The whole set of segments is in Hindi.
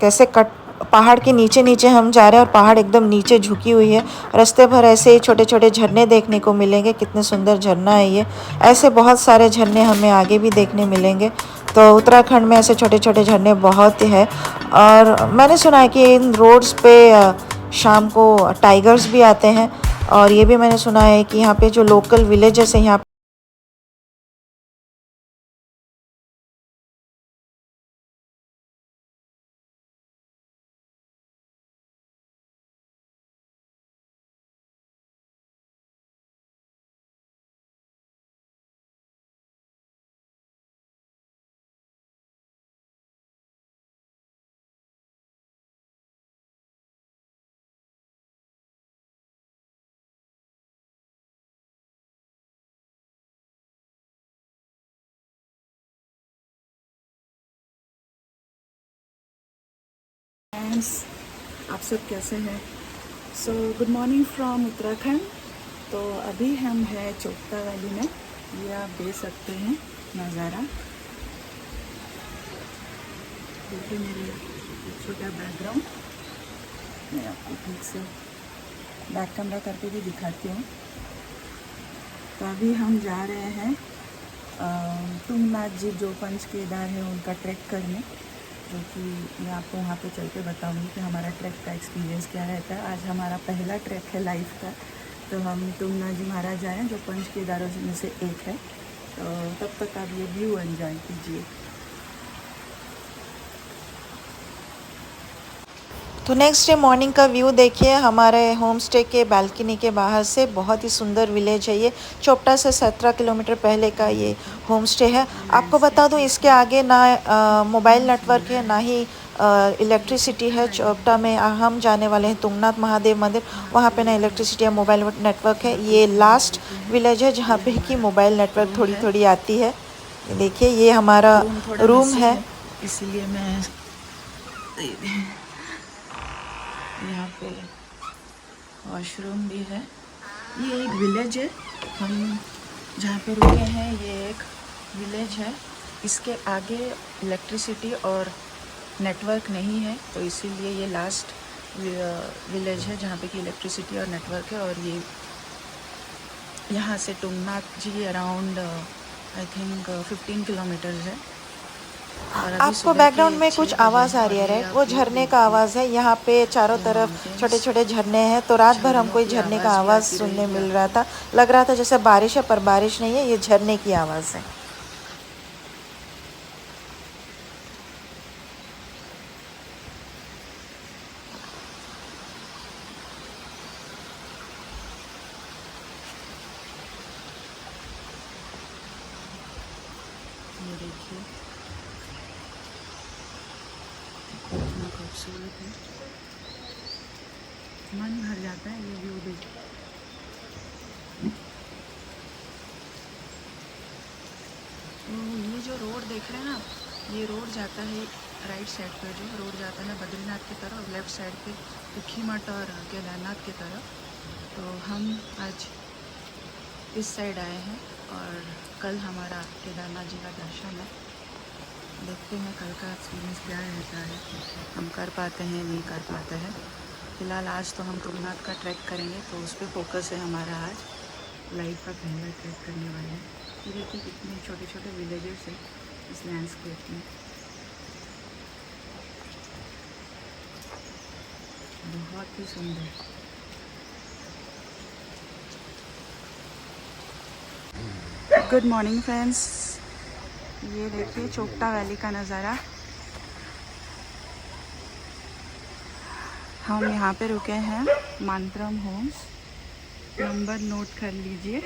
कैसे कट पहाड़ के नीचे नीचे हम जा रहे हैं और पहाड़ एकदम नीचे झुकी हुई है। रास्ते भर ऐसे ही छोटे छोटे झरने देखने को मिलेंगे। कितने सुंदर झरना है ये। ऐसे बहुत सारे झरने हमें आगे भी देखने मिलेंगे। तो उत्तराखंड में ऐसे छोटे छोटे झरने बहुत है। और मैंने सुना है कि इन रोड्स पे शाम को टाइगर्स भी आते हैं। और ये भी मैंने सुना है कि यहाँ पे जो लोकल विलेजेस है यहाँ फ्रेंड्स, आप सब कैसे हैं? Good morning from Uttarakhand. तो अभी हम हैं चोपता वैली में। ये आप देख सकते हैं नज़ारा। देखिए मेरे छोटा बैकग्राउंड। मैं आपको ठीक से बैक कैमरा करके भी दिखाती हूँ। तो अभी हम जा रहे हैं तुंगनाथ जी जो पंच केदार है उनका ट्रैक करने, जो कि मैं आपको वहाँ पे चल के बताऊँगी कि हमारा ट्रैक का एक्सपीरियंस क्या रहता है। आज हमारा पहला ट्रैक है लाइफ का। तो हम तुंगनाथ जी महाराज आए हैं जो पंच केदारों में से एक है। तो तब तक आप ये व्यू एंजॉय कीजिए। तो नेक्स्ट डे मॉर्निंग का व्यू देखिए हमारे होम स्टे के बालकनी के बाहर से। बहुत ही सुंदर विलेज है ये। चोपटा से 17 किलोमीटर पहले का ये होम स्टे है। आपको बता दूं इसके आगे ना मोबाइल नेटवर्क है ना ही इलेक्ट्रिसिटी है। चोपटा में हम जाने वाले हैं तुंगनाथ महादेव मंदिर, वहाँ पे ना इलेक्ट्रिसिटी या मोबाइल नेटवर्क है। ये लास्ट विलेज है जहाँ पे कि मोबाइल नेटवर्क थोड़ी थोड़ी आती है। देखिए ये हमारा रूम है। इसीलिए मैं यहाँ पे वॉशरूम भी है। ये एक विलेज है, हम जहाँ पे रुके हैं ये एक विलेज है। इसके आगे इलेक्ट्रिसिटी और नेटवर्क नहीं है, तो इसीलिए ये लास्ट विलेज है जहाँ पे कि इलेक्ट्रिसिटी और नेटवर्क है। और ये यहाँ से तुंगनाथ जी अराउंड आई थिंक 15 किलोमीटर्स है। आपको बैकग्राउंड में कुछ आवाज़ आ रही है, राइट? वो झरने का आवाज़ है। यहाँ पे चारों तरफ छोटे छोटे झरने हैं। तो रात भर हमको ये झरने का आवाज़ सुनने मिल रहा था। लग रहा था जैसे बारिश है, पर बारिश नहीं है, ये झरने की आवाज़ है। ये देखिए कितना खूबसूरत है, मन भर जाता है ये व्यू देख। तो ये जो रोड देख रहे हैं ना, ये रोड जाता है राइट साइड पर, जो रोड जाता है बद्रीनाथ की तरफ, लेफ्ट साइड पे ऊखीमठ और केदारनाथ की तरफ। तो हम आज इस साइड आए हैं और कल हमारा केदारनाथ जी का दर्शन है। देखते हैं कल का एक्सपीरियंस क्या रहता है, हम कर पाते हैं नहीं कर पाते हैं। फ़िलहाल आज तो हम तुंगनाथ का ट्रैक करेंगे, तो उस पर फोकस है हमारा। आज लाइफ का पहला ट्रैक करने वाले हैं। ये देखिए कितने छोटे छोटे विलेजेस हैं इस लैंडस्केप में, बहुत ही सुंदर। गुड मॉर्निंग फ्रेंड्स, ये देखिए चोपटा वैली का नज़ारा। हम यहाँ पे रुके हैं मानतरम होम्स, नंबर नोट कर लीजिए।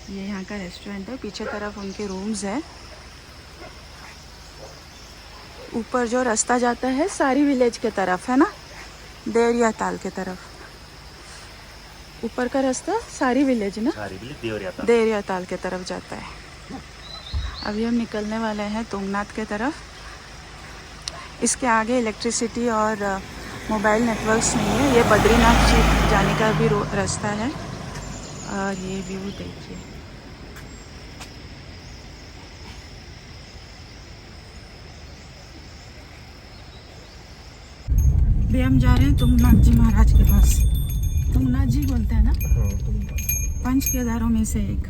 ये यहाँ का रेस्टोरेंट है, पीछे तरफ उनके रूम्स है। ऊपर जो रास्ता जाता है सारी विलेज के तरफ है ना, देवरिया ताल के तरफ। ऊपर का रास्ता सारी विलेज ना, देवरिया ताल के तरफ जाता है। अभी हम निकलने वाले हैं तुंगनाथ के तरफ। इसके आगे इलेक्ट्रिसिटी और मोबाइल नेटवर्क्स नहीं है। ये बद्रीनाथ जी जाने का भी रास्ता है। और ये व्यू देखिए, अभी हम जा रहे हैं तुंगनाथ जी महाराज के पास। तुंगनाथ जी बोलते हैं ना, हाँ तुम पंच केदारों में से एक।